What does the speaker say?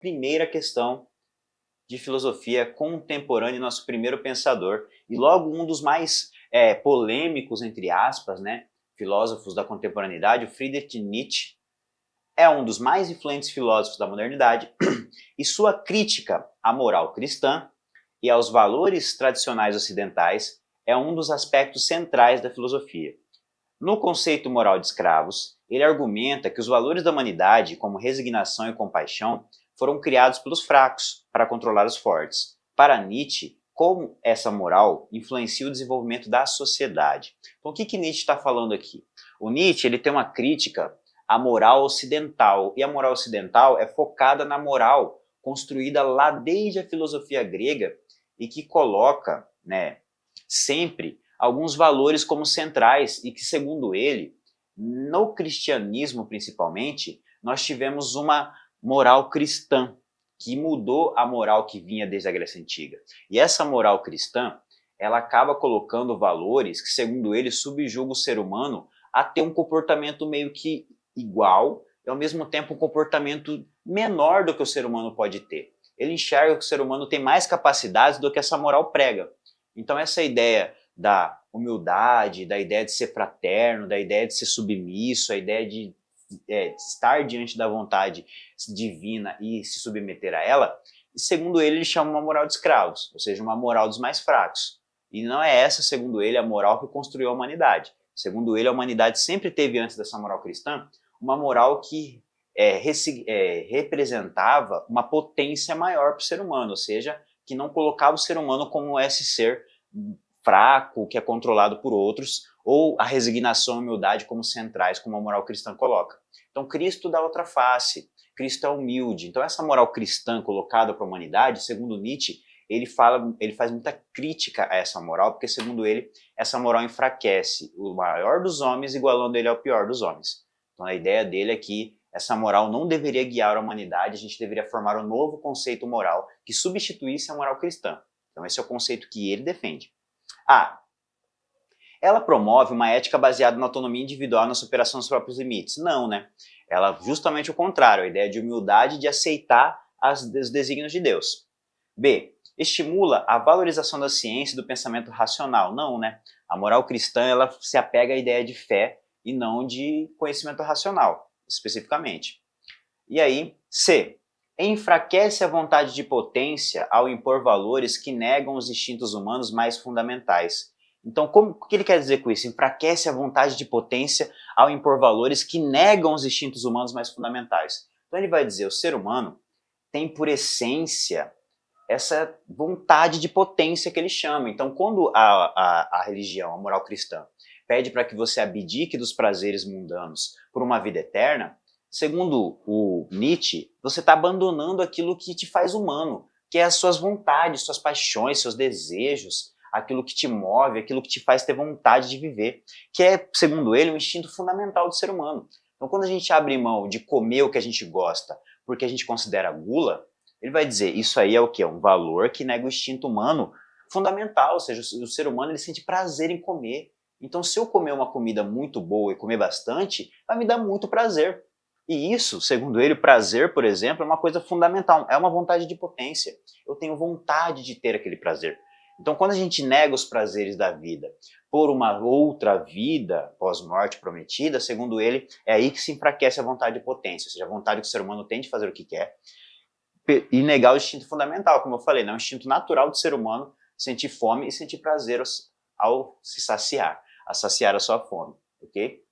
primeira questão de filosofia contemporânea e nosso primeiro pensador, e logo um dos mais polêmicos, entre aspas, né, filósofos da contemporaneidade, o Friedrich Nietzsche, é um dos mais influentes filósofos da modernidade, e sua crítica à moral cristã e aos valores tradicionais ocidentais é um dos aspectos centrais da filosofia. No conceito moral de escravos, ele argumenta que os valores da humanidade, como resignação e compaixão, foram criados pelos fracos para controlar os fortes. Para Nietzsche, como essa moral influencia o desenvolvimento da sociedade. Então, o que Nietzsche está falando aqui? O Nietzsche ele tem uma crítica à moral ocidental, e a moral ocidental é focada na moral construída lá desde a filosofia grega e que coloca, sempre alguns valores como centrais e que, segundo ele, no cristianismo principalmente, nós tivemos uma moral cristã, que mudou a moral que vinha desde a Grécia Antiga. E essa moral cristã, ela acaba colocando valores que, segundo ele, subjugam o ser humano a ter um comportamento meio que igual e, ao mesmo tempo, um comportamento menor do que o ser humano pode ter. Ele enxerga que o ser humano tem mais capacidades do que essa moral prega. Então, essa ideia da humildade, da ideia de ser fraterno, da ideia de ser submisso, a ideia de estar diante da vontade divina e se submeter a ela, segundo ele chama uma moral de escravos, ou seja, uma moral dos mais fracos. E não é essa, segundo ele, a moral que construiu a humanidade. Segundo ele, a humanidade sempre teve, antes dessa moral cristã, uma moral que representava uma potência maior para o ser humano, ou seja, que não colocava o ser humano como esse ser fraco, que é controlado por outros, ou a resignação e a humildade como centrais, como a moral cristã coloca. Então, Cristo dá outra face, Cristo é humilde. Então, essa moral cristã colocada para a humanidade, segundo Nietzsche, ele faz muita crítica a essa moral, porque, segundo ele, essa moral enfraquece o maior dos homens, igualando ele ao pior dos homens. Então, a ideia dele é que essa moral não deveria guiar a humanidade, a gente deveria formar um novo conceito moral que substituísse a moral cristã. Então, esse é o conceito que ele defende. Ela promove uma ética baseada na autonomia individual e na superação dos próprios limites. Não, né? Ela justamente o contrário, a ideia de humildade, de aceitar os desígnios de Deus. B. Estimula a valorização da ciência e do pensamento racional. Não, né? A moral cristã ela se apega à ideia de fé e não de conhecimento racional, especificamente. E aí, C. Enfraquece a vontade de potência ao impor valores que negam os instintos humanos mais fundamentais. Então, o que ele quer dizer com isso? Enfraquece a vontade de potência ao impor valores que negam os instintos humanos mais fundamentais. Então ele vai dizer, o ser humano tem por essência essa vontade de potência que ele chama. Então, quando a religião, a moral cristã, pede para que você abdique dos prazeres mundanos por uma vida eterna, segundo o Nietzsche, você está abandonando aquilo que te faz humano, que é as suas vontades, suas paixões, seus desejos, aquilo que te move, aquilo que te faz ter vontade de viver, que é, segundo ele, um instinto fundamental do ser humano. Então, quando a gente abre mão de comer o que a gente gosta porque a gente considera gula, ele vai dizer, isso aí é o quê? Um valor que nega o instinto humano fundamental, ou seja, o ser humano ele sente prazer em comer. Então, se eu comer uma comida muito boa e comer bastante, vai me dar muito prazer. E isso, segundo ele, o prazer, por exemplo, é uma coisa fundamental, é uma vontade de potência. Eu tenho vontade de ter aquele prazer. Então, quando a gente nega os prazeres da vida por uma outra vida pós-morte prometida, segundo ele, é aí que se enfraquece a vontade de potência, ou seja, a vontade que o ser humano tem de fazer o que quer, e negar o instinto fundamental, como eu falei, é um instinto natural do ser humano sentir fome e sentir prazer ao se saciar, a saciar a sua fome, ok?